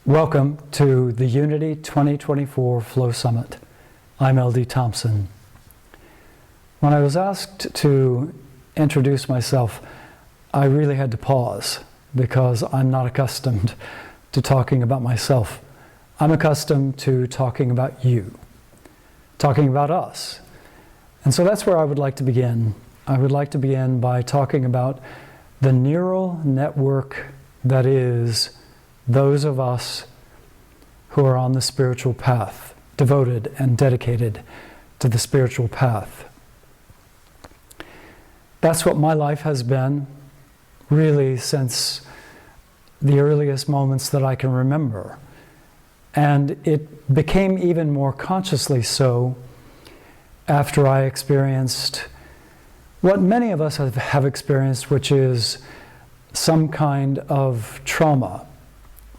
Welcome to the Unity 2024 Flow Summit. I'm LD Thompson. When I was asked to introduce myself, I really had to pause because I'm not accustomed to talking about myself. I'm accustomed to talking about you, talking about us. And so that's where I would like to begin. I would like to begin by talking about the neural network that is those of us who are on the spiritual path, devoted and dedicated to the spiritual path. That's what my life has been, really, since the earliest moments that I can remember. And it became even more consciously so after I experienced what many of us have experienced, which is some kind of trauma.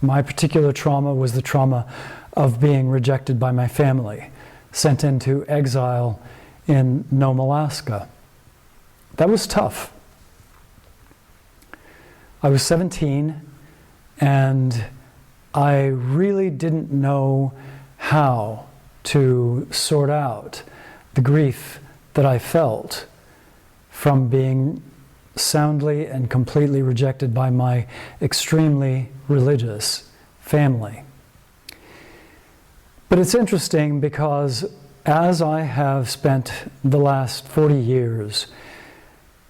My particular trauma was the trauma of being rejected by my family, sent into exile in Nome, Alaska. That was tough. I was 17, and I really didn't know how to sort out the grief that I felt from being soundly and completely rejected by my extremely religious family. But it's interesting because as I have spent the last 40 years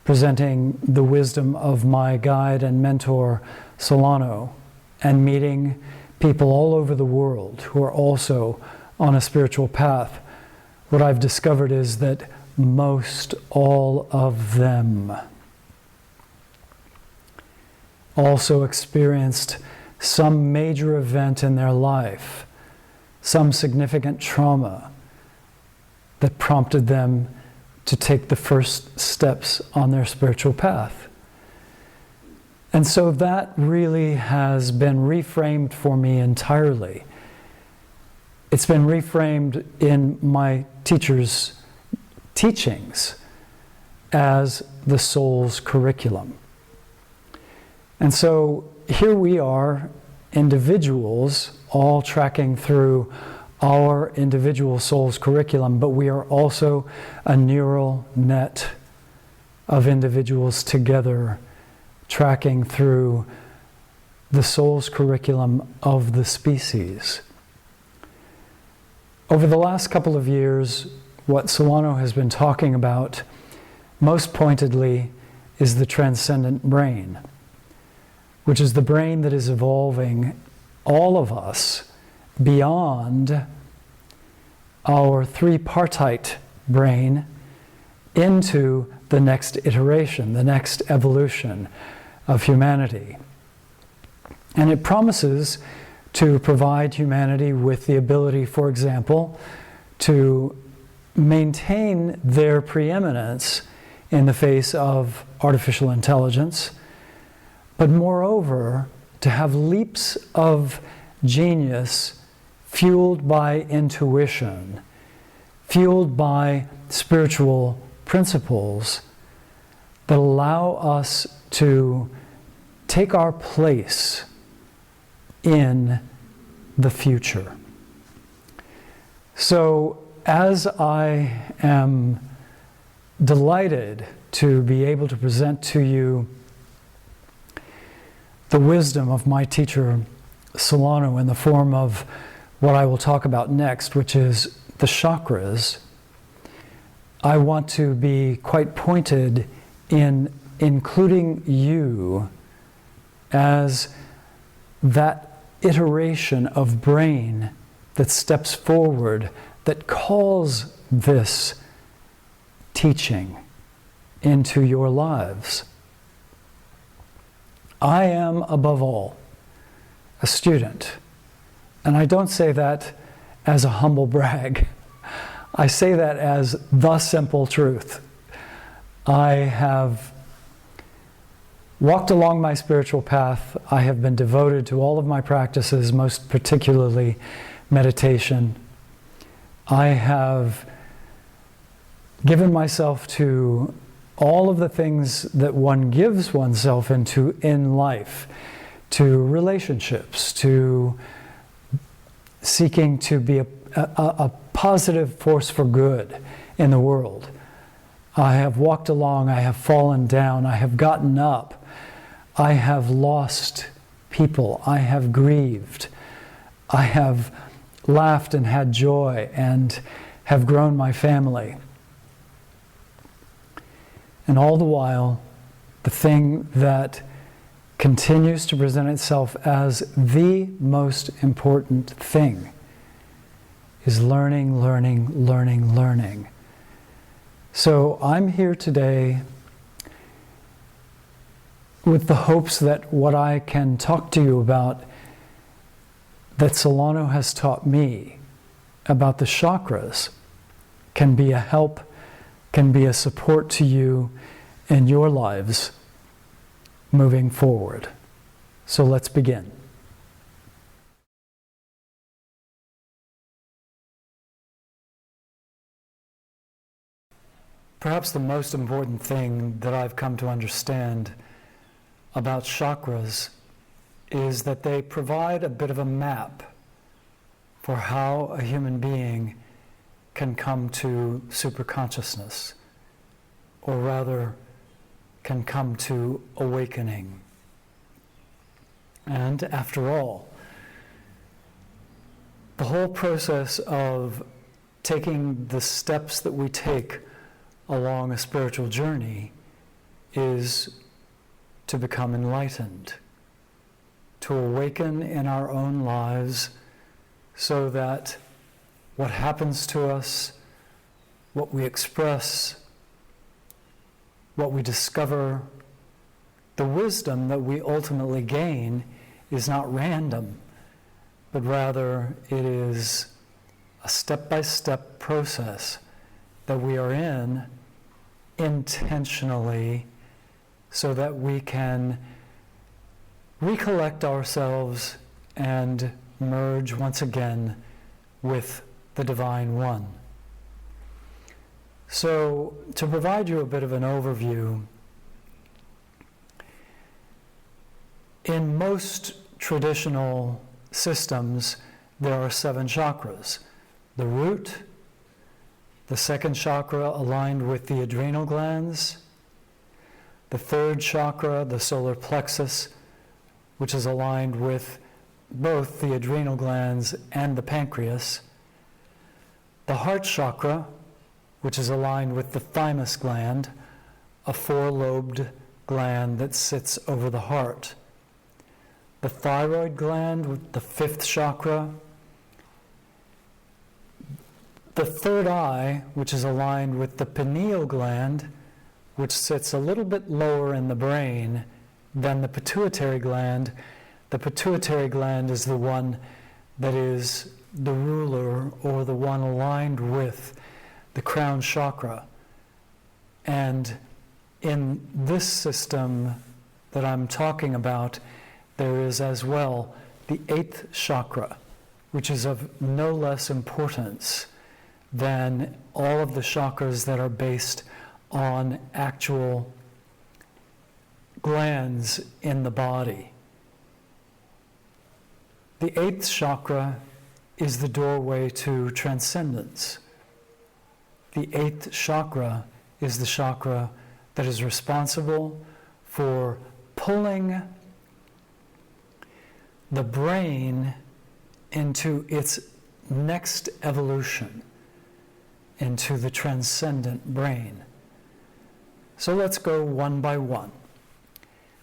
presenting the wisdom of my guide and mentor, Solano, and meeting people all over the world who are also on a spiritual path, what I've discovered is that most all of them also experienced some major event in their life, some significant trauma that prompted them to take the first steps on their spiritual path. And so that really has been reframed for me entirely. It's been reframed in my teacher's teachings as the soul's curriculum. And so here we are, individuals, all tracking through our individual soul's curriculum, but we are also a neural net of individuals together tracking through the soul's curriculum of the species. Over the last couple of years, what Solano has been talking about most pointedly is the transcendent brain, which is the brain that is evolving all of us beyond our three-partite brain into the next iteration, the next evolution of humanity. And it promises to provide humanity with the ability, for example, to maintain their preeminence in the face of artificial intelligence, but moreover, to have leaps of genius fueled by intuition, fueled by spiritual principles that allow us to take our place in the future. So, as I am delighted to be able to present to you the wisdom of my teacher Solano in the form of what I will talk about next, which is the chakras, I want to be quite pointed in including you as that iteration of brain that steps forward, that calls this teaching into your lives. I am, above all, a student. And I don't say that as a humble brag. I say that as the simple truth. I have walked along my spiritual path. I have been devoted to all of my practices, most particularly meditation. I have given myself to all of the things that one gives oneself into in life, to relationships, to seeking to be a positive force for good in the world. I have walked along, I have fallen down, I have gotten up, I have lost people, I have grieved, I have laughed and had joy and have grown my family. And all the while, the thing that continues to present itself as the most important thing is learning, learning, learning, learning. So I'm here today with the hopes that what I can talk to you about, that Solano has taught me about the chakras, can be a help, can be a support to you in your lives moving forward. So let's begin. Perhaps the most important thing that I've come to understand about chakras is that they provide a bit of a map for how a human being can come to superconsciousness, or rather, can come to awakening. And after all, the whole process of taking the steps that we take along a spiritual journey is to become enlightened, to awaken in our own lives so that what happens to us, what we express, what we discover, the wisdom that we ultimately gain is not random, but rather it is a step-by-step process that we are in intentionally so that we can recollect ourselves and merge once again with the Divine One. So, to provide you a bit of an overview, in most traditional systems, there are 7 chakras. The root, the second chakra aligned with the adrenal glands, the third chakra, the solar plexus, which is aligned with both the adrenal glands and the pancreas, the heart chakra, which is aligned with the thymus gland, a 4-lobed gland that sits over the heart, the thyroid gland with the 5th chakra, the third eye, which is aligned with the pineal gland, which sits a little bit lower in the brain than the pituitary gland. The pituitary gland is the one that is the ruler, or the one aligned with the crown chakra. And in this system that I'm talking about, there is as well the 8th chakra, which is of no less importance than all of the chakras that are based on actual glands in the body. The 8th chakra is the doorway to transcendence. The 8th chakra is the chakra that is responsible for pulling the brain into its next evolution, into the transcendent brain. So let's go one by one,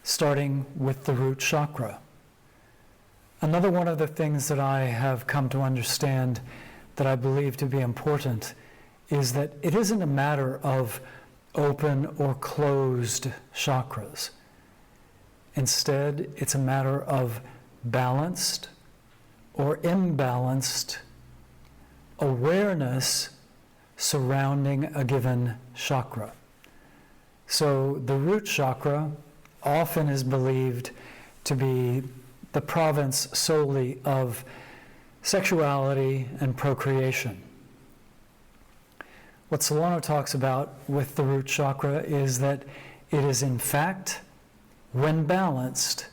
starting with the root chakra. Another one of the things that I have come to understand that I believe to be important is that it isn't a matter of open or closed chakras. Instead, it's a matter of balanced or imbalanced awareness surrounding a given chakra. So the root chakra often is believed to be the province solely of sexuality and procreation. What Solano talks about with the root chakra is that it is in fact, when balanced,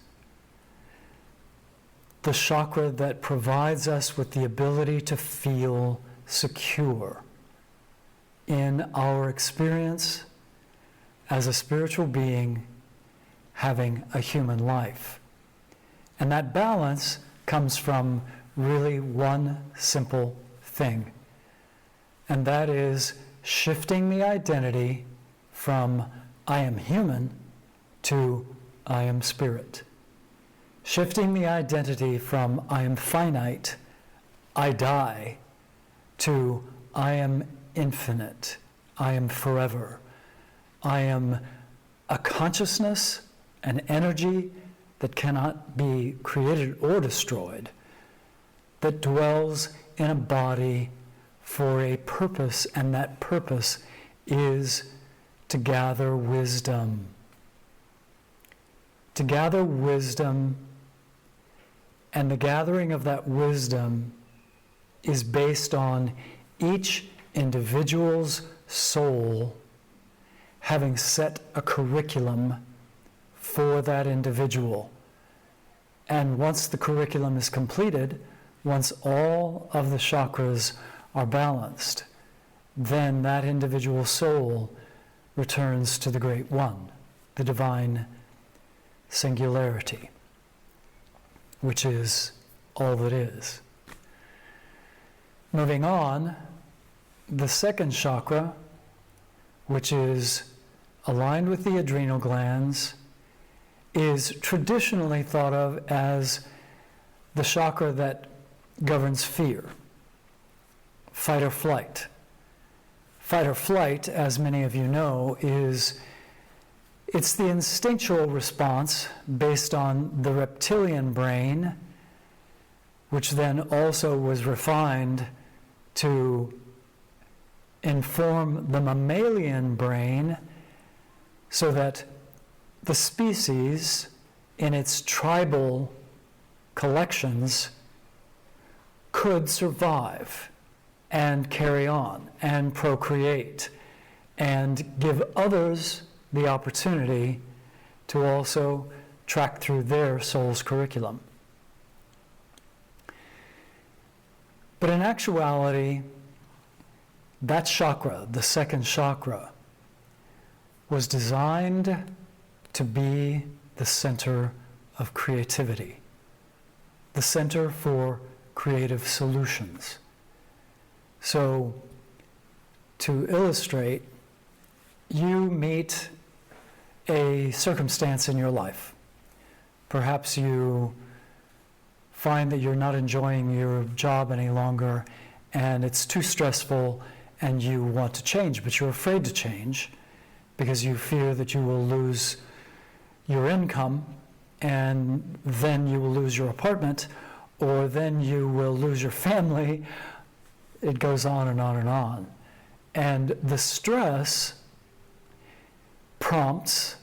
the chakra that provides us with the ability to feel secure in our experience as a spiritual being having a human life. And that balance comes from really one simple thing, and that is shifting the identity from I am human to I am spirit. Shifting the identity from I am finite, I die, to I am infinite, I am forever. I am a consciousness, an energy that cannot be created or destroyed, that dwells in a body for a purpose, and that purpose is to gather wisdom. To gather wisdom, and the gathering of that wisdom is based on each individual's soul having set a curriculum for that individual. And once the curriculum is completed, once all of the chakras are balanced, then that individual soul returns to the Great One, the divine singularity, which is all that is. Moving on, the second chakra, which is aligned with the adrenal glands, is traditionally thought of as the chakra that governs fear, fight or flight. Fight or flight, as many of you know, it's the instinctual response based on the reptilian brain, which then also was refined to inform the mammalian brain, so that the species in its tribal collections could survive and carry on and procreate and give others the opportunity to also track through their soul's curriculum. But in actuality, that chakra, the second chakra, was designed to be the center of creativity, the center for creative solutions. So, to illustrate, you meet a circumstance in your life. Perhaps you find that you're not enjoying your job any longer and it's too stressful and you want to change, but you're afraid to change because you fear that you will lose your income, and then you will lose your apartment, or then you will lose your family. It goes on and on and on. And the stress prompts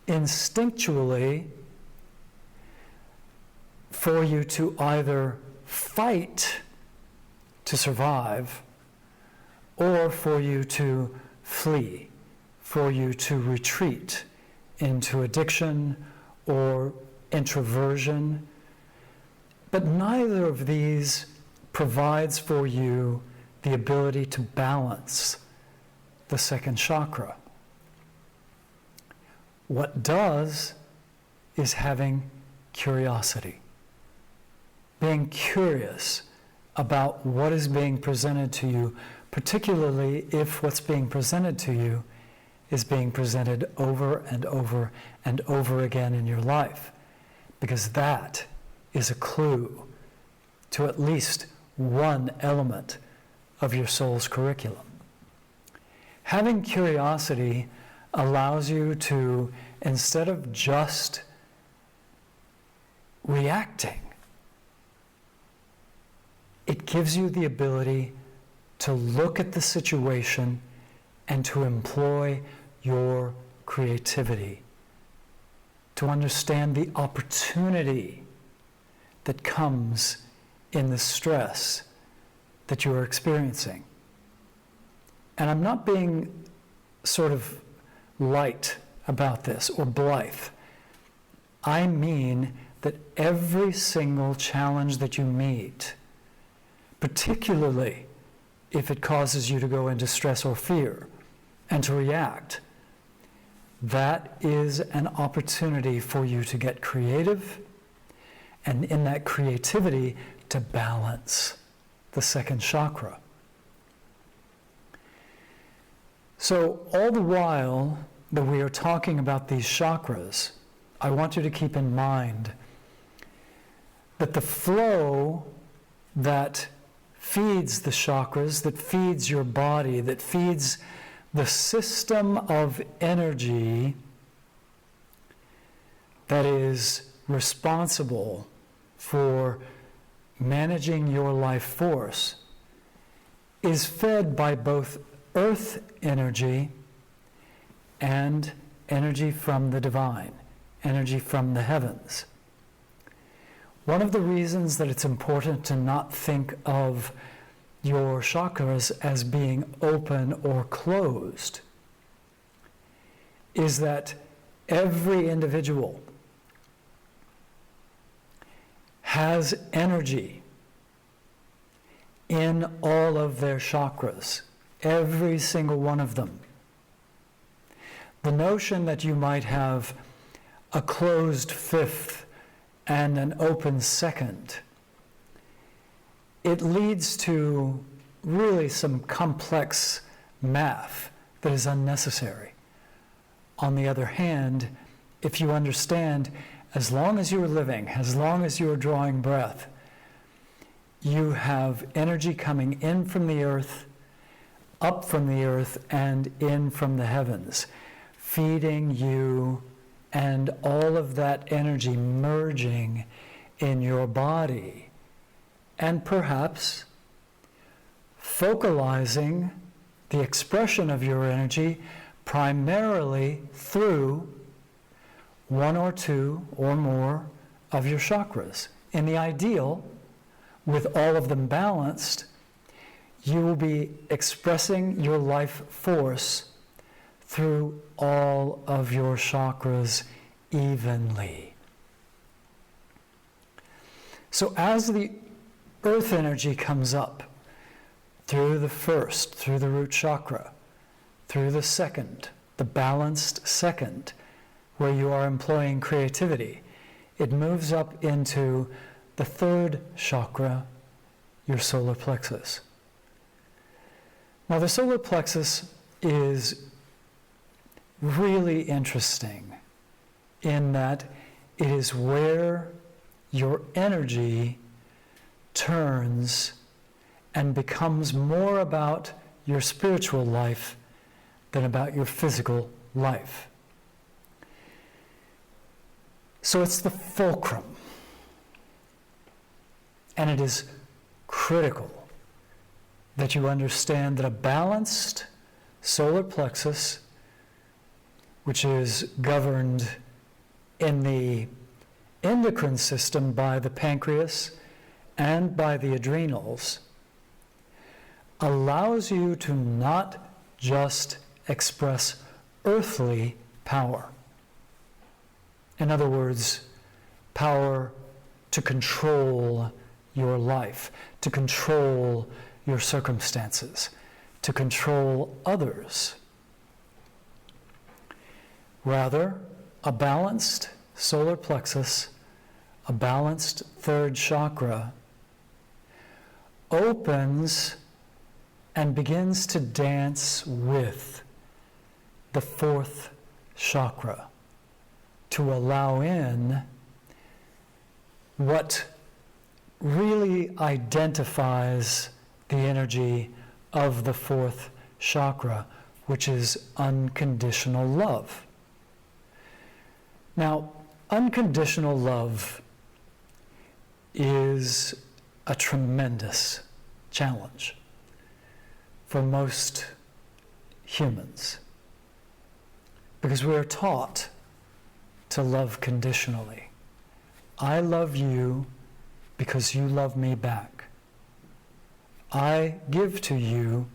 instinctually for you to either fight to survive, or for you to flee, for you to retreat into addiction or introversion. But neither of these provides for you the ability to balance the second chakra. What does is having curiosity, being curious about what is being presented to you, particularly if what's being presented to you is being presented over and over and over again in your life, because that is a clue to at least one element of your soul's curriculum. Having curiosity allows you to, instead of just reacting, it gives you the ability to look at the situation and to employ your creativity, to understand the opportunity that comes in the stress that you are experiencing. And I'm not being sort of light about this or blithe. I mean that every single challenge that you meet, particularly if it causes you to go into stress or fear and to react, that is an opportunity for you to get creative, and in that creativity to balance the second chakra. So all the while that we are talking about these chakras, I want you to keep in mind that the flow that feeds the chakras, that feeds your body, that feeds the system of energy that is responsible for managing your life force, is fed by both earth energy and energy from the divine, energy from the heavens. One of the reasons that it's important to not think of your chakras as being open or closed is that every individual has energy in all of their chakras, every single one of them. The notion that you might have a closed fifth and an open second, it leads to really some complex math that is unnecessary. On the other hand, if you understand, as long as you're living, as long as you're drawing breath, you have energy coming in from the earth, up from the earth, and in from the heavens, feeding you, and all of that energy merging in your body, and perhaps focalizing the expression of your energy primarily through one or two or more of your chakras. In the ideal, with all of them balanced, you will be expressing your life force through all of your chakras evenly. So as the earth energy comes up through the first, through the root chakra, through the second, the balanced second, where you are employing creativity, it moves up into the third chakra, your solar plexus. Now the solar plexus is really interesting in that it is where your energy turns and becomes more about your spiritual life than about your physical life. So it's the fulcrum. And it is critical that you understand that a balanced solar plexus, which is governed in the endocrine system by the pancreas and by the adrenals, allows you to not just express earthly power. In other words, power to control your life, to control your circumstances, to control others. Rather, a balanced solar plexus, a balanced third chakra, opens and begins to dance with the fourth chakra to allow in what really identifies the energy of the fourth chakra, which is unconditional love. Now, unconditional love is a tremendous challenge for most humans, because we are taught to love conditionally. I love you because you love me back. I give to you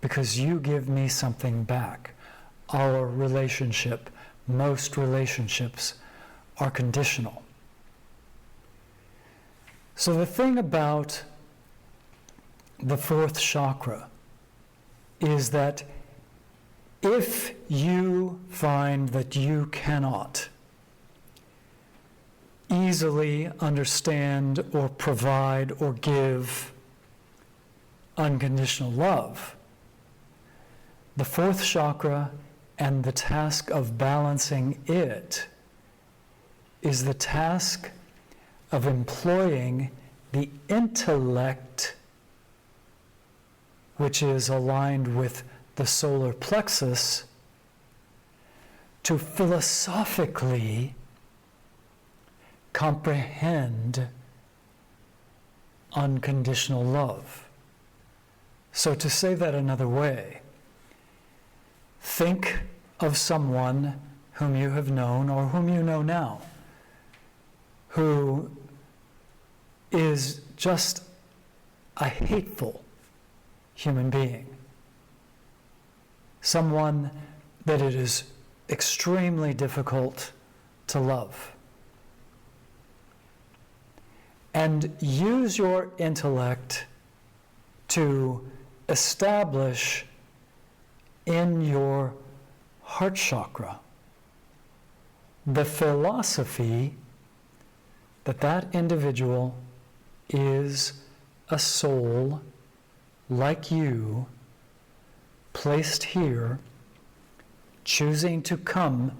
because you give me something back. Our relationship, most relationships, are conditional. So the thing about the fourth chakra is that if you find that you cannot easily understand or provide or give unconditional love, the fourth chakra and the task of balancing it is the task of employing the intellect, which is aligned with the solar plexus, to philosophically comprehend unconditional love. So to say that another way, think of someone whom you have known or whom you know now, who is just a hateful human being. Someone that it is extremely difficult to love. And use your intellect to establish in your heart chakra the philosophy that that individual is a soul like you, placed here, choosing to come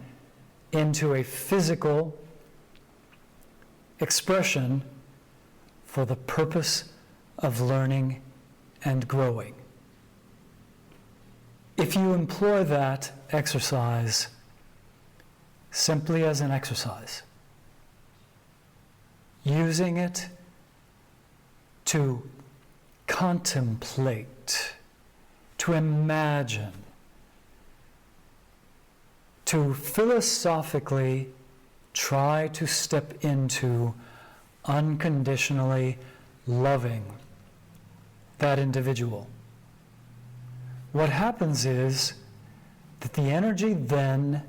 into a physical expression for the purpose of learning and growing. If you employ that exercise simply as an exercise, using it to contemplate, to imagine, to philosophically try to step into unconditionally loving that individual, what happens is that the energy then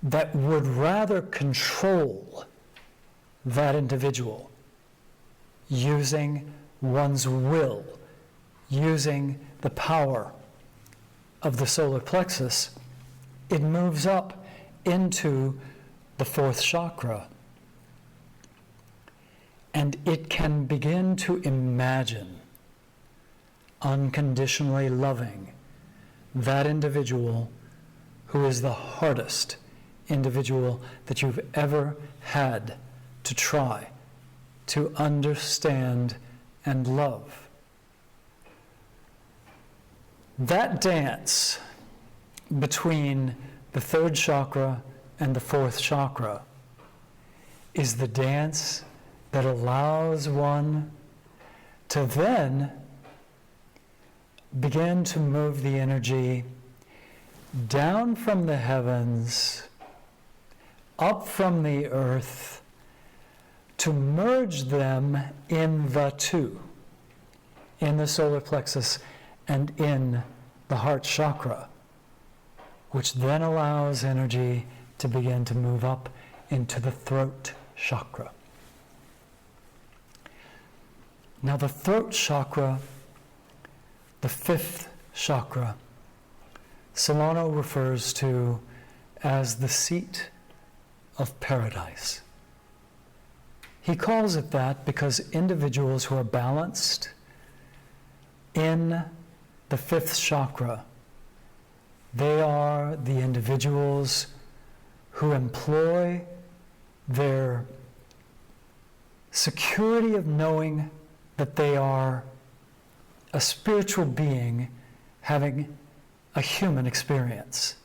that would rather control that individual using one's will, using the power of the solar plexus, it moves up into the fourth chakra. And it can begin to imagine unconditionally loving that individual who is the hardest individual that you've ever had to try to understand and love. That dance between the third chakra and the fourth chakra is the dance that allows one to then begin to move the energy down from the heavens, up from the earth, to merge them in the two, in the solar plexus and in the heart chakra, which then allows energy to begin to move up into the throat chakra. Now the throat chakra, the fifth chakra, Solano refers to as the seat of paradise. He calls it that because individuals who are balanced in the fifth chakra, they are the individuals who employ their security of knowing that they are a spiritual being having a human experience.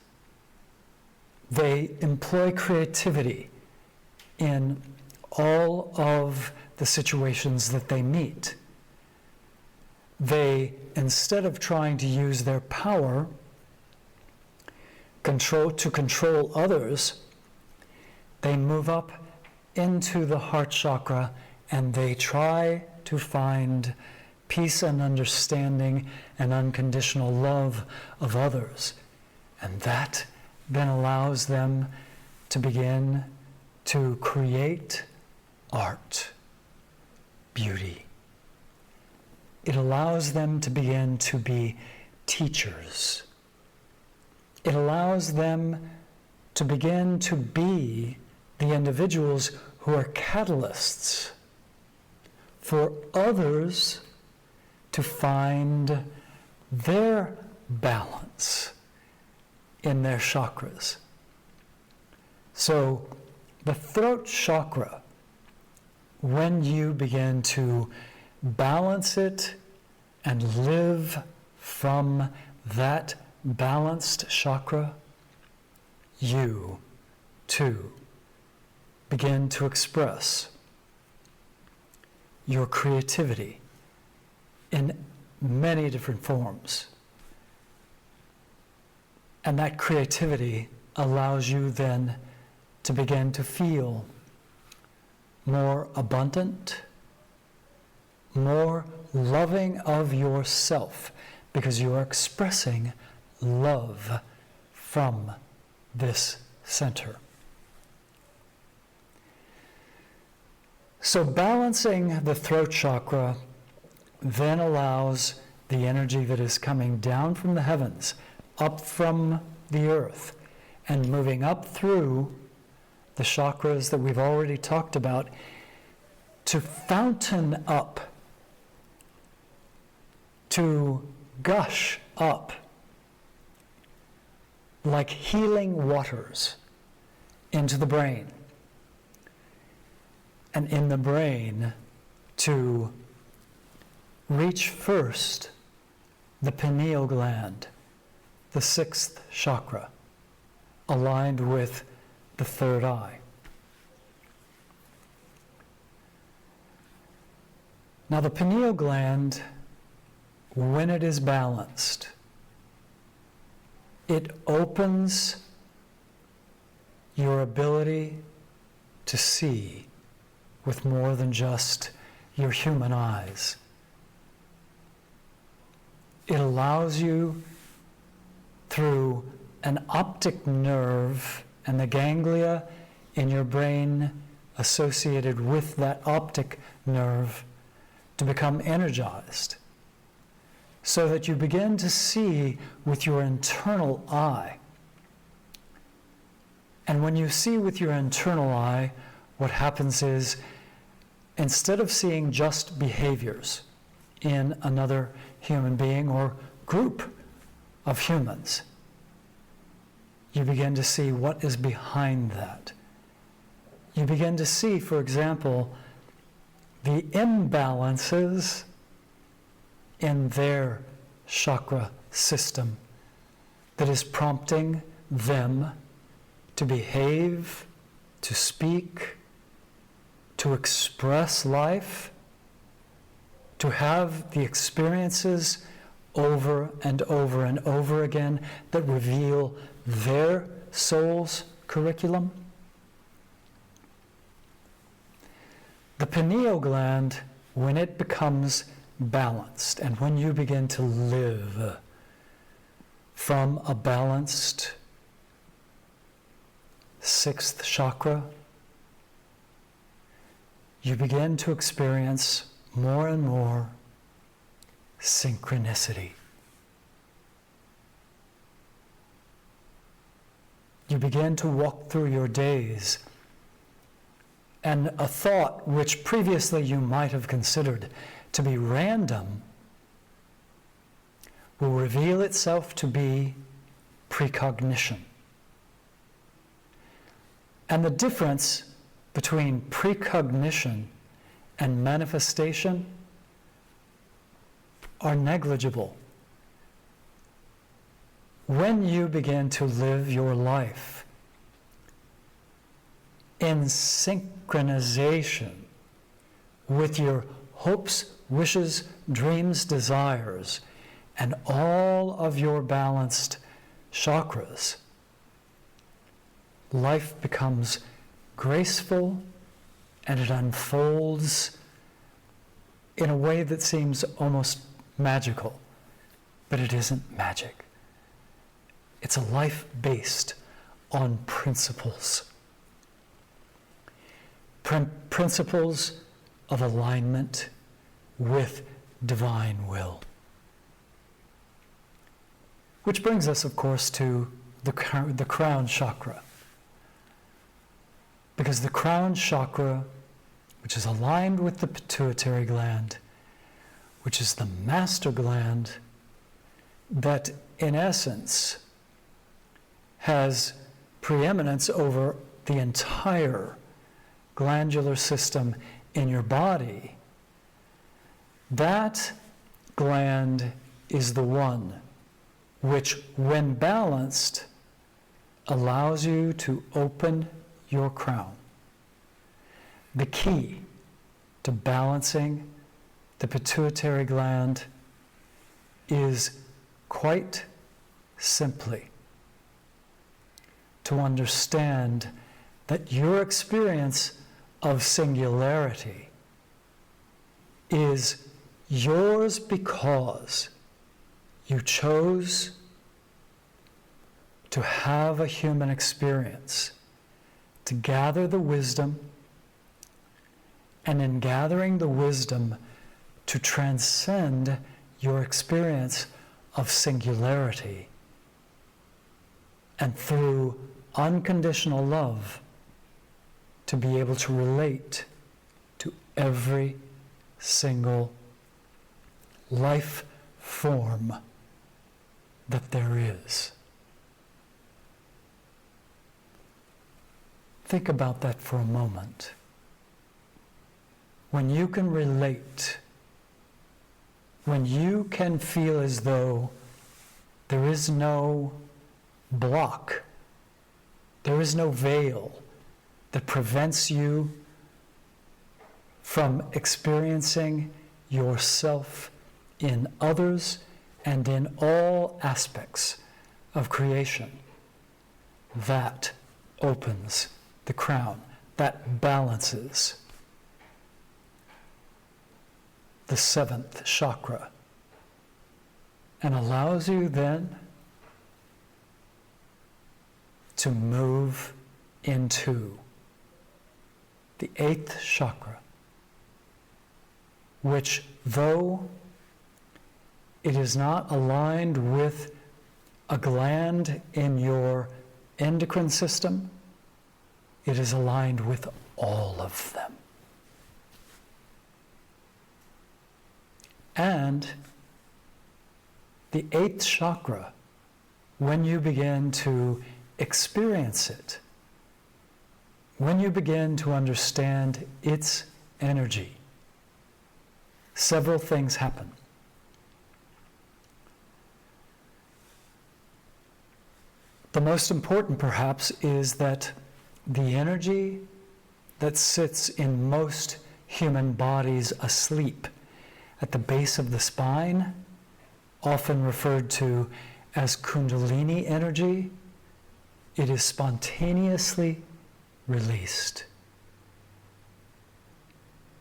They employ creativity in all of the situations that they meet. They, instead of trying to use their power to control others, they move up into the heart chakra and they try to find peace and understanding and unconditional love of others. And that then allows them to begin to create art, beauty. It allows them to begin to be teachers. It allows them to begin to be the individuals who are catalysts for others to find their balance in their chakras. So the throat chakra, when you begin to balance it and live from that balanced chakra, you too begin to express your creativity in many different forms. And that creativity allows you then to begin to feel more abundant, more loving of yourself, because you are expressing love from this center. So balancing the throat chakra then allows the energy that is coming down from the heavens, up from the earth, and moving up through the chakras that we've already talked about, to fountain up, to gush up like healing waters into the brain. And in the brain, to reach first the pineal gland, the sixth chakra, aligned with the third eye. Now the pineal gland, when it is balanced, it opens your ability to see with more than just your human eyes. It allows you, through an optic nerve and the ganglia in your brain associated with that optic nerve, to become energized, so that you begin to see with your internal eye. And when you see with your internal eye, what happens is, instead of seeing just behaviors in another human being or group of humans, you begin to see what is behind that. You begin to see, for example, the imbalances in their chakra system that is prompting them to behave, to speak, to express life, to have the experiences over and over and over again that reveal their soul's curriculum. The pineal gland, when it becomes balanced, and when you begin to live from a balanced sixth chakra, you begin to experience more and more synchronicity. You begin to walk through your days, and a thought which previously you might have considered to be random will reveal itself to be precognition. And the difference between precognition and manifestation are negligible. When you begin to live your life in synchronization with your hopes, wishes, dreams, desires, and all of your balanced chakras, life becomes graceful, and it unfolds in a way that seems almost magical, but it isn't magic. It's a life based on principles. Principles of alignment with divine will. Which brings us, of course, to the crown chakra. Because the crown chakra, which is aligned with the pituitary gland, which is the master gland that, in essence, has preeminence over the entire glandular system in your body, that gland is the one which, when balanced, allows you to open your crown. The key to balancing the pituitary gland is quite simply to understand that your experience of singularity is yours because you chose to have a human experience, to gather the wisdom, and in gathering the wisdom, to transcend your experience of singularity, and through unconditional love, to be able to relate to every single life form that there is. Think about that for a moment. When you can relate, when you can feel as though there is no block, there is no veil that prevents you from experiencing yourself in others and in all aspects of creation, that opens the crown, that balances the seventh chakra, and allows you then to move into the eighth chakra, which, though it is not aligned with a gland in your endocrine system, it is aligned with all of them. And the eighth chakra, when you begin to experience it, when you begin to understand its energy, several things happen. The most important, perhaps, is that the energy that sits in most human bodies asleep at the base of the spine, often referred to as Kundalini energy, it is spontaneously released.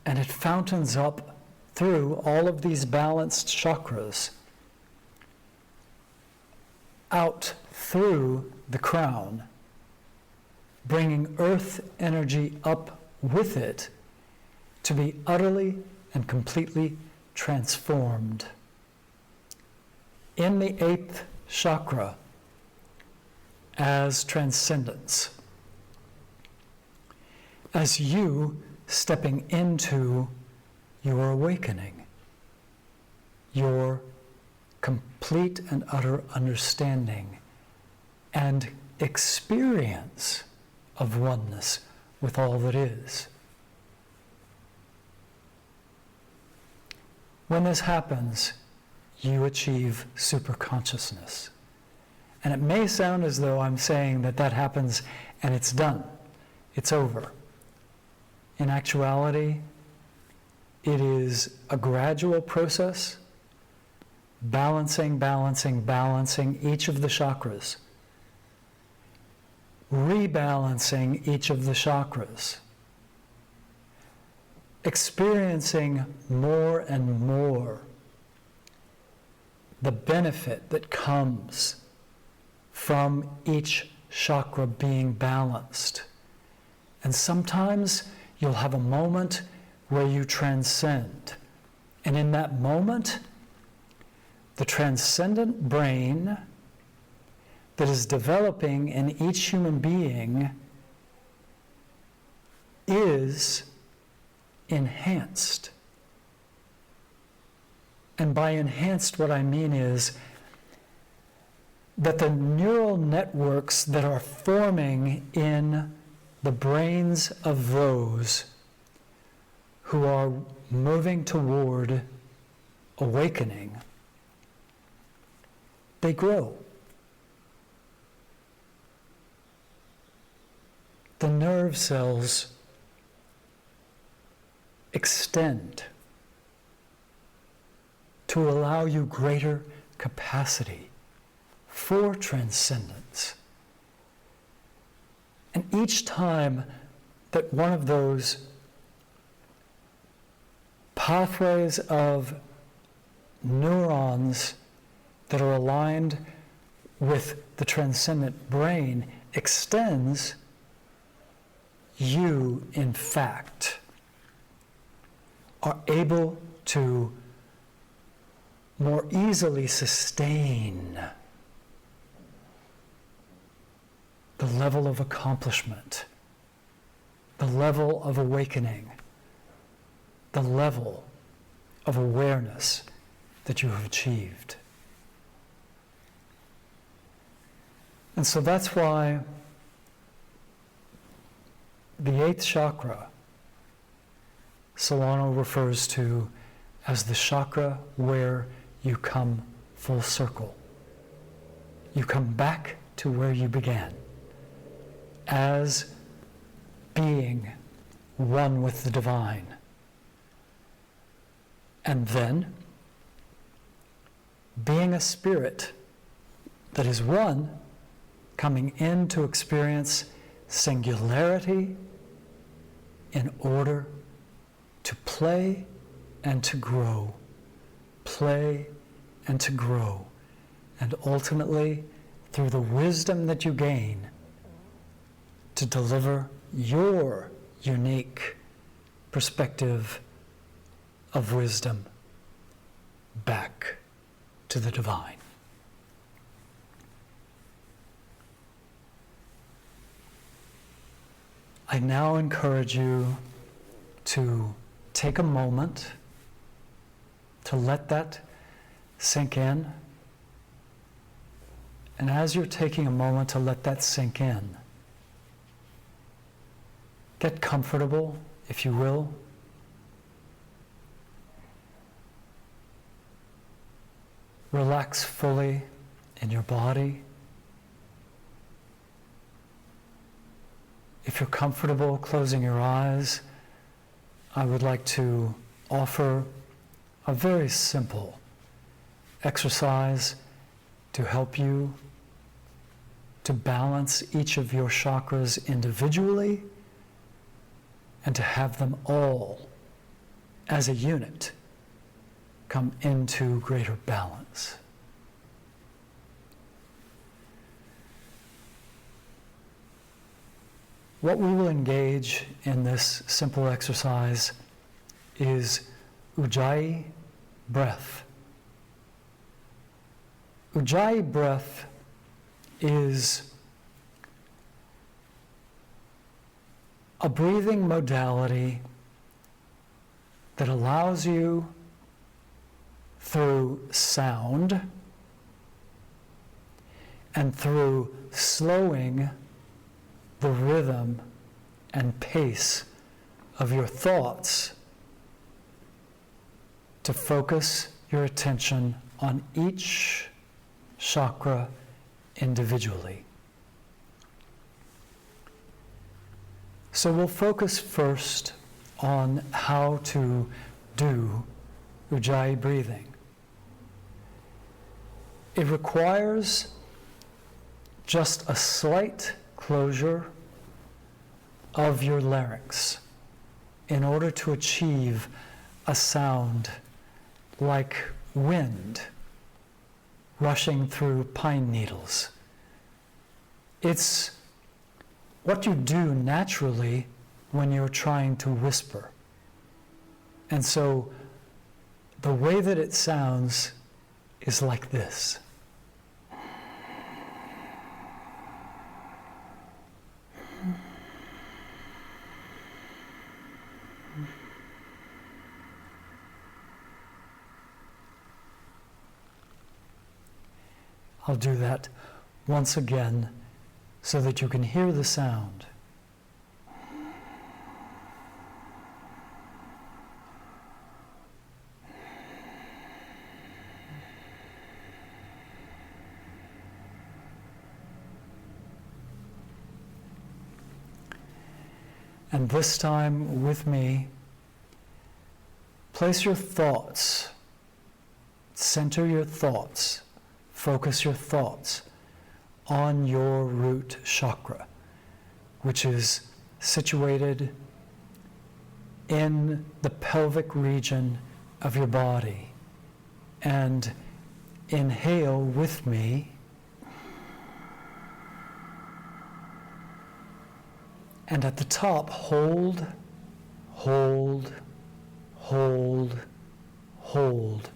And it fountains up through all of these balanced chakras, out through the crown, bringing earth energy up with it to be utterly and completely transformed. In the eighth chakra, as transcendence, as you stepping into your awakening, your complete and utter understanding and experience of oneness with all that is. When this happens, you achieve superconsciousness. And it may sound as though I'm saying that that happens and it's done, it's over. In actuality, it is a gradual process, balancing each of the chakras, rebalancing each of the chakras, experiencing more and more the benefit that comes from each chakra being balanced. And sometimes you'll have a moment where you transcend. And in that moment, the transcendent brain that is developing in each human being is enhanced. And by enhanced, what I mean is that the neural networks that are forming in the brains of those who are moving toward awakening, they grow. The nerve cells extend to allow you greater capacity for transcendence. And each time that one of those pathways of neurons that are aligned with the transcendent brain extends, you, in fact, are able to more easily sustain the level of accomplishment, the level of awakening, the level of awareness that you have achieved. And so that's why the 8th chakra, Solano refers to as the chakra where you come full circle. You come back to where you began, as being one with the divine. And then, being a spirit that is one, coming in to experience singularity in order to play and to grow, play and to grow, and ultimately, through the wisdom that you gain, to deliver your unique perspective of wisdom back to the divine. I now encourage you to take a moment to let that sink in. And as you're taking a moment to let that sink in, get comfortable, if you will. Relax fully in your body. If you're comfortable closing your eyes, I would like to offer a very simple exercise to help you to balance each of your chakras individually and to have them all as a unit come into greater balance. What we will engage in this simple exercise is Ujjayi breath. Ujjayi breath is a breathing modality that allows you, through sound and through slowing the rhythm and pace of your thoughts, to focus your attention on each chakra individually. So we'll focus first on how to do Ujjayi breathing. It requires just a slight closure of your larynx in order to achieve a sound like wind rushing through pine needles. It's what you do naturally when you're trying to whisper. And so the way that it sounds is like this. I'll do that once again so that you can hear the sound. And this time with me, place your thoughts, center your thoughts, focus your thoughts on your root chakra, which is situated in the pelvic region of your body. And inhale with me. And at the top, hold, hold, hold, hold.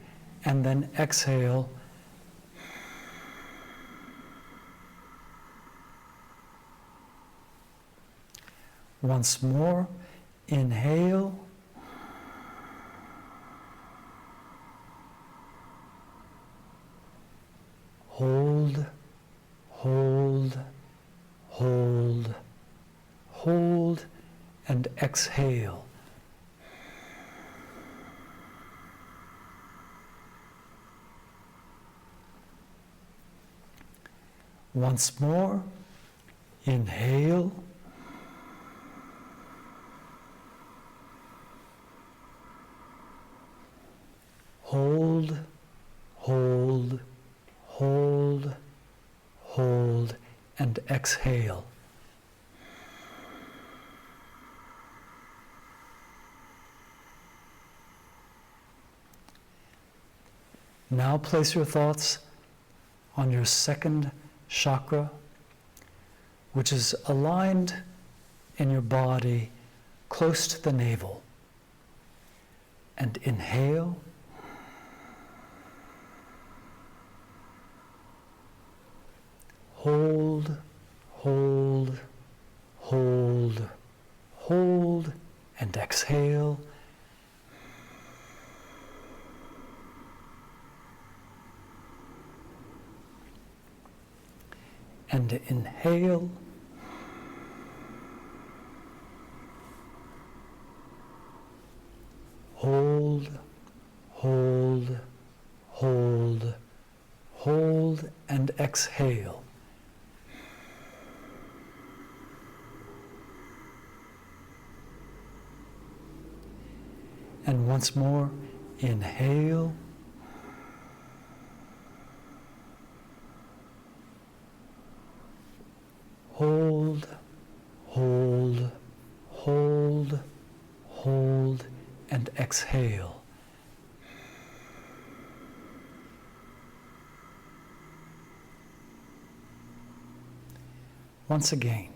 And then exhale. Once more, inhale. Hold, hold, hold, hold, and exhale. Once more, inhale. Hold, hold, hold, hold, and exhale. Now place your thoughts on your second chakra, which is aligned in your body close to the navel. And inhale. Hold, hold, hold, hold, and exhale. And inhale. Hold, hold, hold, hold, and exhale. And once more, inhale. Hold, hold, hold, hold, and exhale. Once again.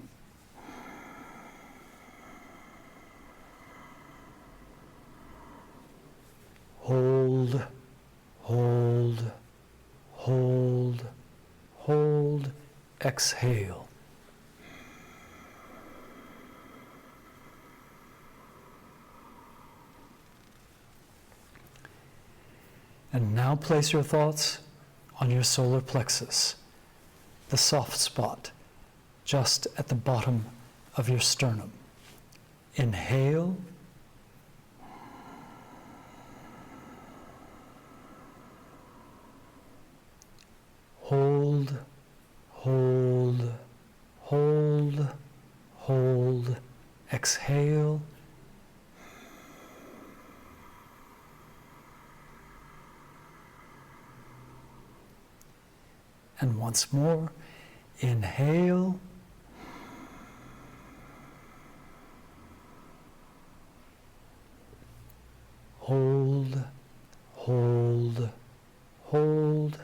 Hold, hold, hold, hold, exhale. And now place your thoughts on your solar plexus, the soft spot just at the bottom of your sternum. Inhale. Hold, hold, hold, hold, exhale. And once more, inhale. Hold, hold, hold,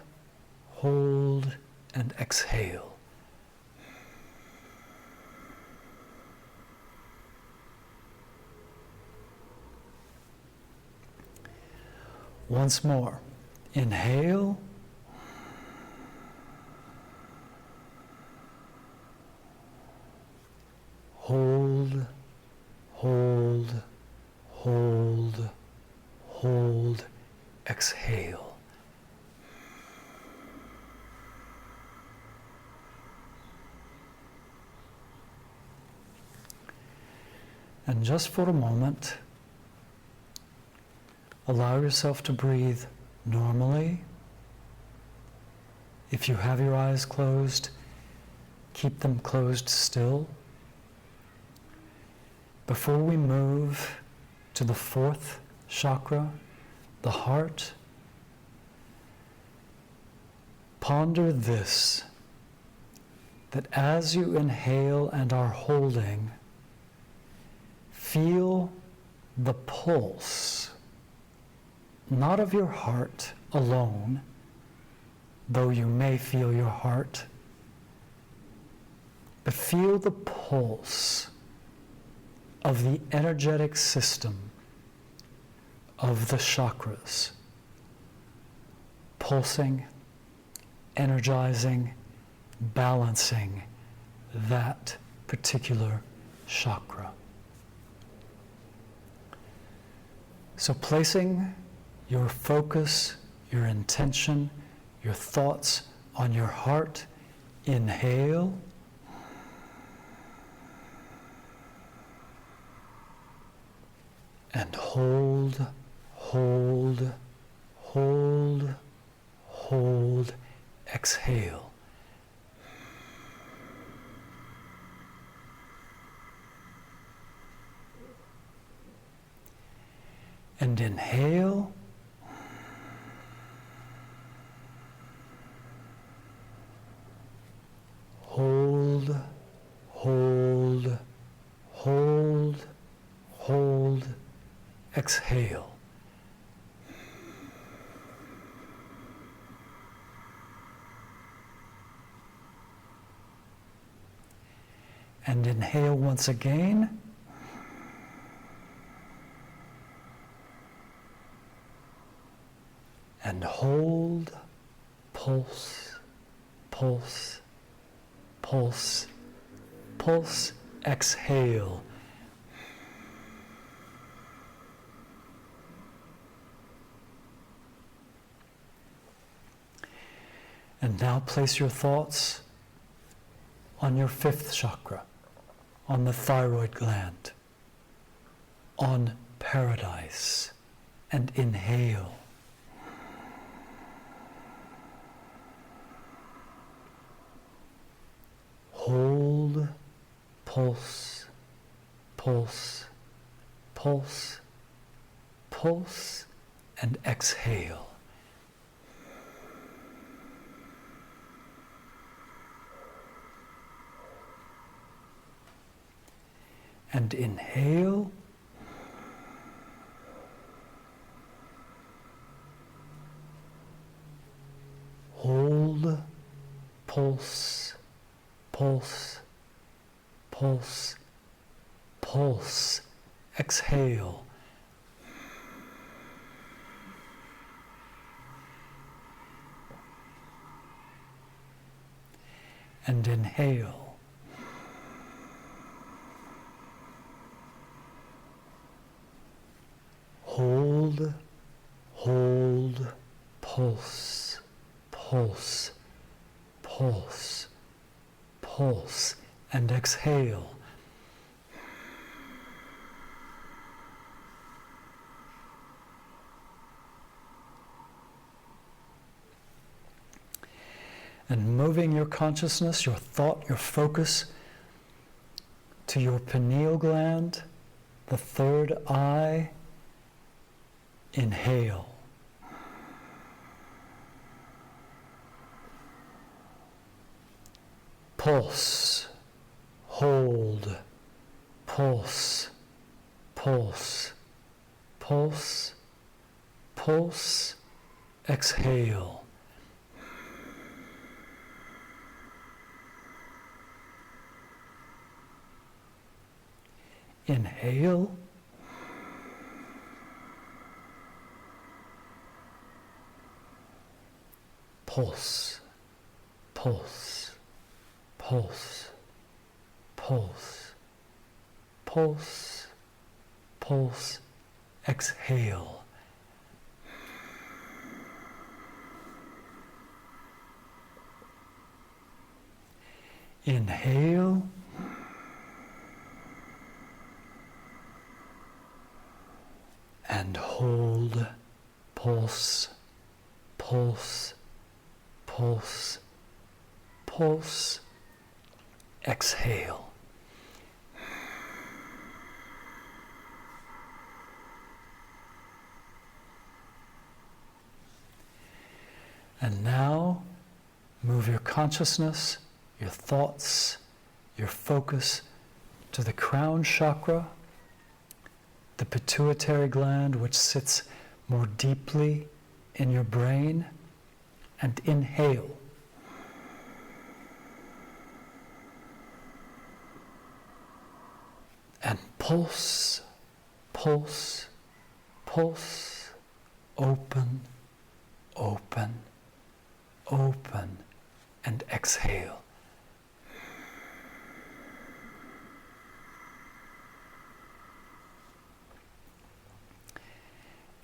hold, and exhale. Once more. Inhale. Hold, hold, hold, hold. Exhale. And just for a moment, allow yourself to breathe normally. If you have your eyes closed, keep them closed still. Before we move to the fourth chakra, the heart, ponder this, that as you inhale and are holding, feel the pulse, not of your heart alone, though you may feel your heart, but feel the pulse of the energetic system of the chakras, pulsing, energizing, balancing that particular chakra. So placing your focus, your intention, your thoughts on your heart, inhale. And hold, hold, hold, hold, exhale. And inhale. Hold, hold, hold, hold, exhale. And inhale once again. And hold, pulse, pulse, pulse, pulse, exhale. And now place your thoughts on your fifth chakra, on the thyroid gland, on paradise, and inhale. Hold, pulse, pulse, pulse, pulse, and exhale. And inhale. Hold, pulse, pulse, pulse, pulse, exhale. And inhale. Hold, hold, pulse, pulse, pulse, pulse, and exhale. And moving your consciousness, your thought, your focus to your pineal gland, the third eye. Inhale. Pulse, hold, pulse, pulse, pulse, pulse, exhale. Inhale. pulse, pulse, pulse, pulse, pulse, pulse. Exhale. Inhale. And hold. Pulse, pulse, pulse, pulse. Exhale. And now, move your consciousness, your thoughts, your focus to the crown chakra, the pituitary gland which sits more deeply in your brain, and inhale. And pulse, pulse, pulse, open, open, open, and exhale.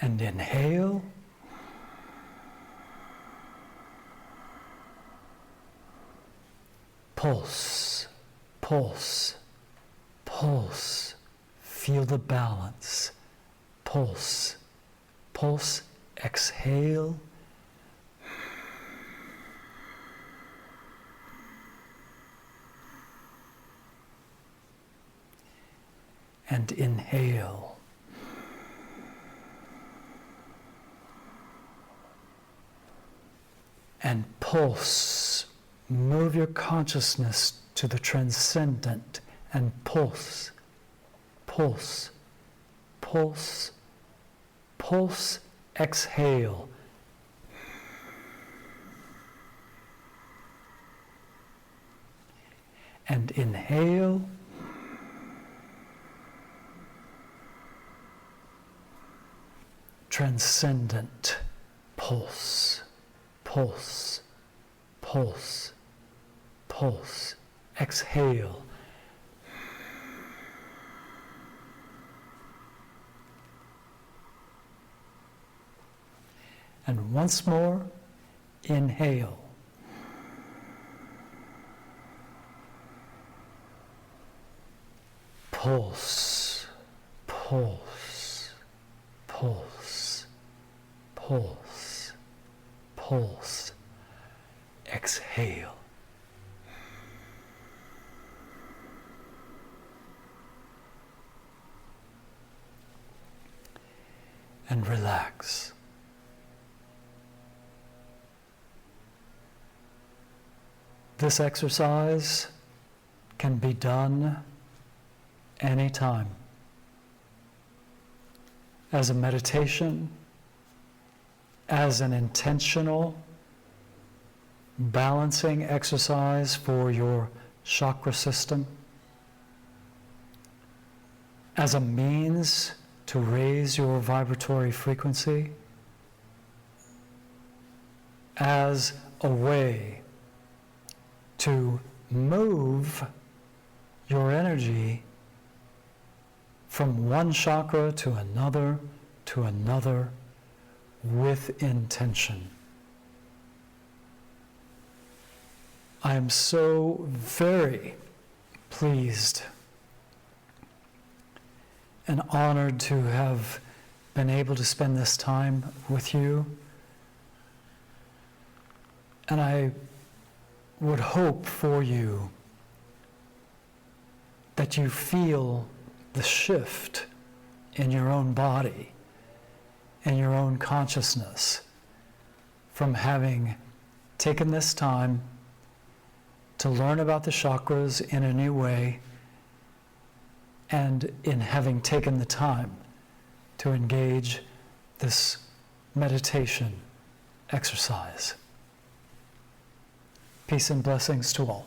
And inhale. Pulse, pulse, pulse. Feel the balance. Pulse, pulse. Exhale. And inhale. And pulse. Move your consciousness to the transcendent and pulse, pulse, pulse, pulse. Exhale. And inhale. Transcendent pulse, pulse, pulse, pulse. Exhale. And once more, inhale. Pulse, pulse, pulse, pulse, pulse. Exhale. And relax. This exercise can be done anytime as a meditation, as an intentional balancing exercise for your chakra system, as a means to raise your vibratory frequency, as a way to move your energy from one chakra to another with intention. I am so very pleased and honored to have been able to spend this time with you. And I would hope for you that you feel the shift in your own body, in your own consciousness, from having taken this time to learn about the chakras in a new way, and in having taken the time to engage this meditation exercise. Peace and blessings to all.